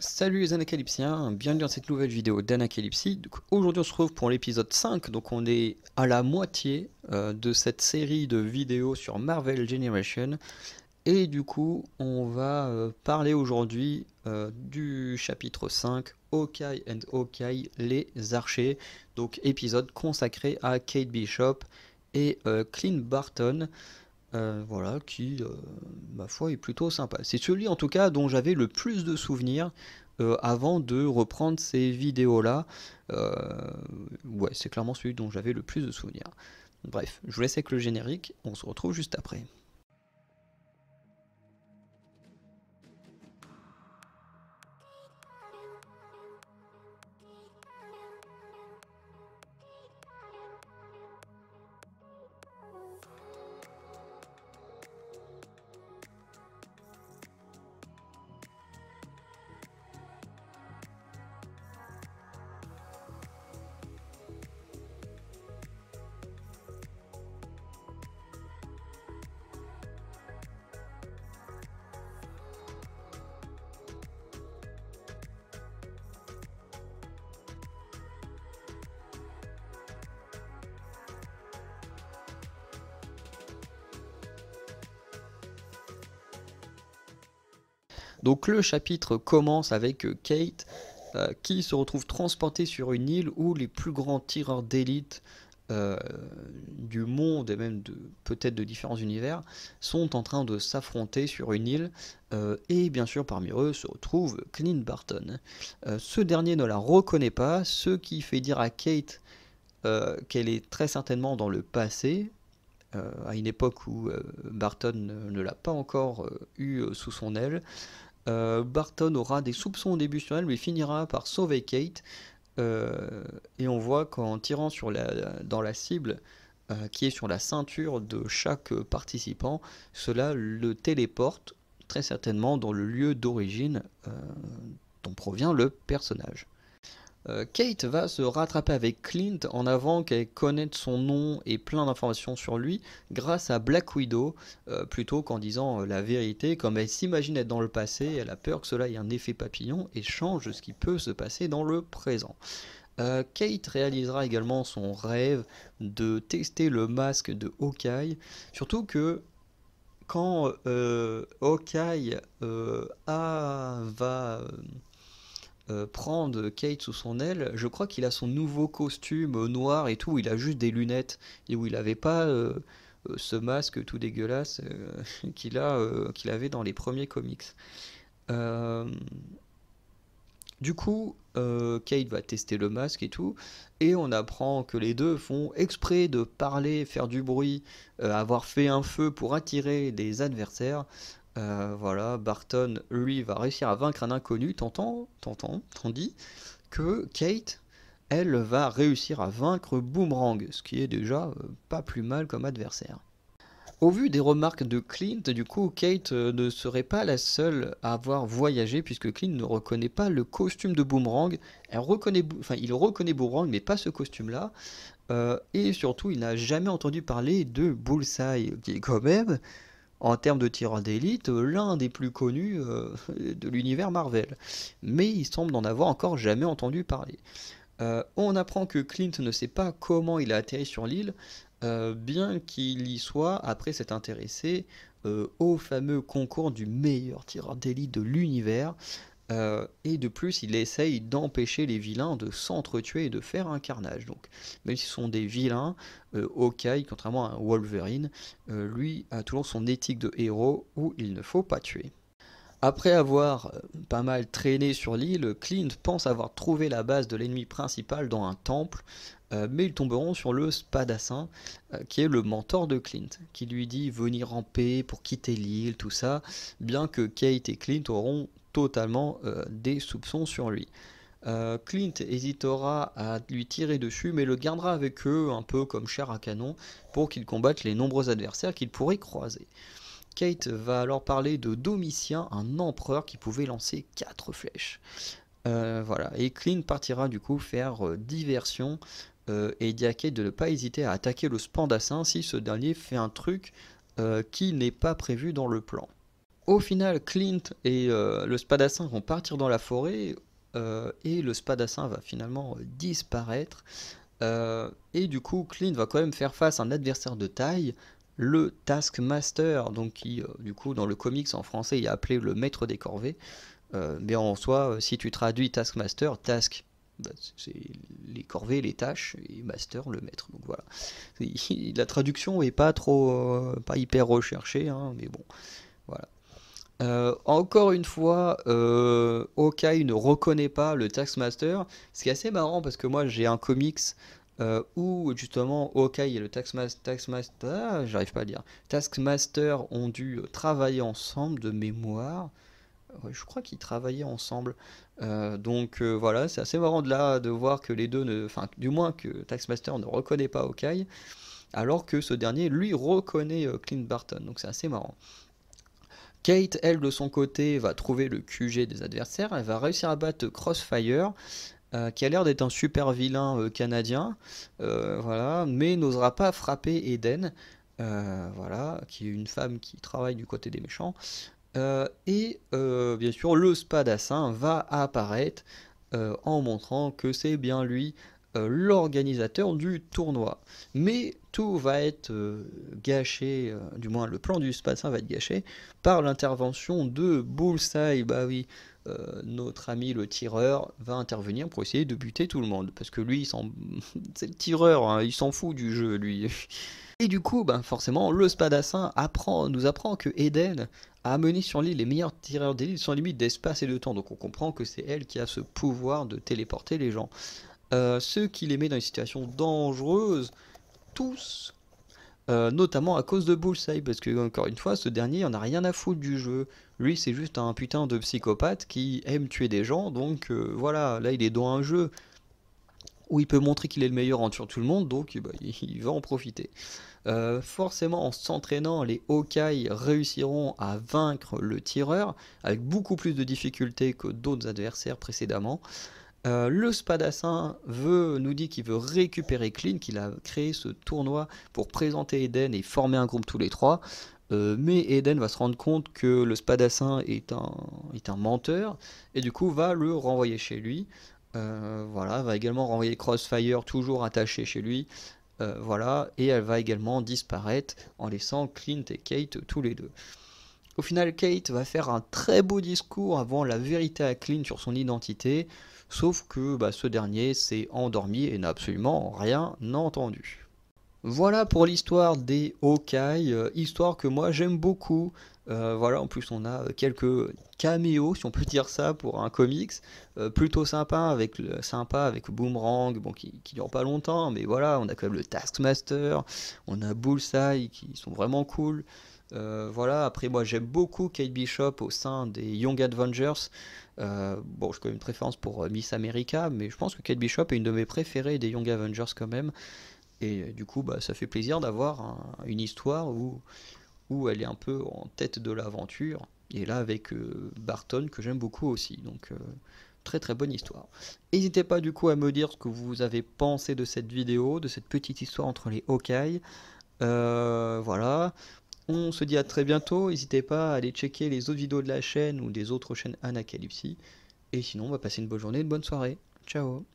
Salut les Anacalypsiens, bienvenue dans cette nouvelle vidéo d'Anacalypsie. Aujourd'hui on se retrouve pour l'épisode 5, donc on est à la moitié de cette série de vidéos sur Marvel Generation. Et du coup on va parler aujourd'hui du chapitre 5, Hawkeye and Hawkeye, les archers. Donc épisode consacré à Kate Bishop et Clint Barton. Voilà, qui, ma foi, est plutôt sympa. C'est celui, en tout cas, dont j'avais le plus de souvenirs avant de reprendre ces vidéos-là. Ouais, c'est clairement celui dont j'avais le plus de souvenirs. Bref, je vous laisse avec le générique, on se retrouve juste après. Donc le chapitre commence avec Kate qui se retrouve transportée sur une île où les plus grands tireurs d'élite du monde et même peut-être de différents univers sont en train de s'affronter sur une île et bien sûr parmi eux se retrouve Clint Barton. Ce dernier ne la reconnaît pas, ce qui fait dire à Kate qu'elle est très certainement dans le passé, à une époque où Barton ne l'a pas encore eu sous son aile. Barton aura des soupçons au début sur elle, mais finira par sauver Kate. Et on voit qu'en tirant dans la cible qui est sur la ceinture de chaque participant, cela le téléporte très certainement dans le lieu d'origine dont provient le personnage. Kate va se rattraper avec Clint en avant qu'elle connaisse son nom et plein d'informations sur lui grâce à Black Widow, plutôt qu'en disant la vérité. Comme elle s'imagine être dans le passé, elle a peur que cela ait un effet papillon et change ce qui peut se passer dans le présent. Kate réalisera également son rêve de tester le masque de Hawkeye, surtout que quand Hawkeye va prendre Kate sous son aile, je crois qu'il a son nouveau costume noir et tout, où il a juste des lunettes et où il n'avait pas ce masque tout dégueulasse qu'il avait dans les premiers comics. Euh, du coup, Kate va tester le masque et tout, et on apprend que les deux font exprès de parler, faire du bruit, avoir fait un feu pour attirer des adversaires. Voilà, Barton, lui, va réussir à vaincre un inconnu, tandis que Kate, elle, va réussir à vaincre Boomerang, ce qui est déjà pas plus mal comme adversaire. Au vu des remarques de Clint, du coup, Kate ne serait pas la seule à avoir voyagé, puisque Clint ne reconnaît pas le costume de Boomerang. Il reconnaît Boomerang, mais pas ce costume-là. Et surtout, il n'a jamais entendu parler de Bullseye, qui est quand même, en termes de tireur d'élite, l'un des plus connus de l'univers Marvel. Mais il semble n'en avoir encore jamais entendu parler. On apprend que Clint ne sait pas comment il a atterri sur l'île, bien qu'il y soit après s'être intéressé au fameux concours du meilleur tireur d'élite de l'univers. Et de plus, il essaye d'empêcher les vilains de s'entretuer et de faire un carnage. Donc, même si ce sont des vilains, Hawkeye, contrairement à un Wolverine, lui a toujours son éthique de héros où il ne faut pas tuer. Après avoir pas mal traîné sur l'île, Clint pense avoir trouvé la base de l'ennemi principal dans un temple, mais ils tomberont sur le Spadassin, qui est le mentor de Clint, qui lui dit venir en paix pour quitter l'île, tout ça, bien que Kate et Clint auront totalement des soupçons sur lui. Clint hésitera à lui tirer dessus, mais le gardera avec eux, un peu comme chair à canon, pour qu'il combatte les nombreux adversaires qu'il pourrait croiser. Kate va alors parler de Domitien, un empereur qui pouvait lancer 4 flèches. Voilà. Et Clint partira du coup faire diversion et dit à Kate de ne pas hésiter à attaquer le Spandassin si ce dernier fait un truc qui n'est pas prévu dans le plan. Au final, Clint et le Spadassin vont partir dans la forêt et le Spadassin va finalement disparaître. Et du coup, Clint va quand même faire face à un adversaire de taille, le Taskmaster, donc qui, du coup, dans le comics en français, il est appelé le maître des corvées. Mais en soi, si tu traduis Taskmaster, Task, bah, c'est les corvées, les tâches, et Master, le maître. Donc voilà. La traduction est pas trop, pas hyper recherchée, hein, mais bon, voilà. Encore une fois, Hawkeye ne reconnaît pas le Taskmaster, ce qui est assez marrant parce que moi j'ai un comics où justement Hawkeye et le j'arrive pas à dire, Taskmaster ont dû travailler ensemble de mémoire. Ouais, je crois qu'ils travaillaient ensemble. Voilà, c'est assez marrant de là de voir que les deux ne, enfin du moins que Taskmaster ne reconnaît pas Hawkeye, alors que ce dernier lui reconnaît Clint Barton. Donc c'est assez marrant. Kate, elle, de son côté, va trouver le QG des adversaires. Elle va réussir à battre Crossfire, qui a l'air d'être un super vilain canadien, voilà, mais n'osera pas frapper Eden, voilà, qui est une femme qui travaille du côté des méchants. Bien sûr, le Spadassin va apparaître en montrant que c'est bien lui l'organisateur du tournoi. Mais tout va être gâché, du moins le plan du Spadassin va être gâché par l'intervention de Bullseye. Bah oui, notre ami le tireur va intervenir pour essayer de buter tout le monde. Parce que lui, c'est le tireur, hein, il s'en fout du jeu, lui. Et du coup, ben forcément, le Spadassin nous apprend que Eden a amené sur l'île les meilleurs tireurs d'élite sans limite d'espace et de temps. Donc on comprend que c'est elle qui a ce pouvoir de téléporter les gens. Ce qui les met dans une situation dangereuse, tous, notamment à cause de Bullseye, parce que encore une fois, ce dernier en a rien à foutre du jeu. Lui, c'est juste un putain de psychopathe qui aime tuer des gens, donc voilà, là il est dans un jeu où il peut montrer qu'il est le meilleur en tuant tout le monde, donc bah, il va en profiter. Forcément, en s'entraînant, les Hawkeye réussiront à vaincre le tireur, avec beaucoup plus de difficultés que d'autres adversaires précédemment. Le Spadassin nous dit qu'il veut récupérer Clint, qu'il a créé ce tournoi pour présenter Eden et former un groupe tous les trois. Mais Eden va se rendre compte que le Spadassin est un menteur et du coup va le renvoyer chez lui. Voilà, va également renvoyer Crossfire toujours attaché chez lui. Voilà, et elle va également disparaître en laissant Clint et Kate tous les deux. Au final, Kate va faire un très beau discours avant la vérité à Clint sur son identité, sauf que bah, ce dernier s'est endormi et n'a absolument rien entendu. Voilà pour l'histoire des Hawkeye, histoire que moi j'aime beaucoup. Voilà, en plus on a quelques caméos, si on peut dire ça, pour un comics, plutôt sympa avec Boomerang, bon qui dure pas longtemps, mais voilà, on a quand même le Taskmaster, on a Bullseye qui sont vraiment cool. Voilà, après moi j'aime beaucoup Kate Bishop au sein des Young Avengers. Bon, j'ai quand même une préférence pour Miss America, mais je pense que Kate Bishop est une de mes préférées des Young Avengers quand même. Et du coup, bah, ça fait plaisir d'avoir une histoire où elle est un peu en tête de l'aventure. Et là, avec Barton, que j'aime beaucoup aussi. Donc, très très bonne histoire. N'hésitez pas du coup à me dire ce que vous avez pensé de cette vidéo, de cette petite histoire entre les Hawkeye. Voilà. On se dit à très bientôt. N'hésitez pas à aller checker les autres vidéos de la chaîne ou des autres chaînes Anacalypsie. Et sinon, on va passer une bonne journée, une bonne soirée. Ciao.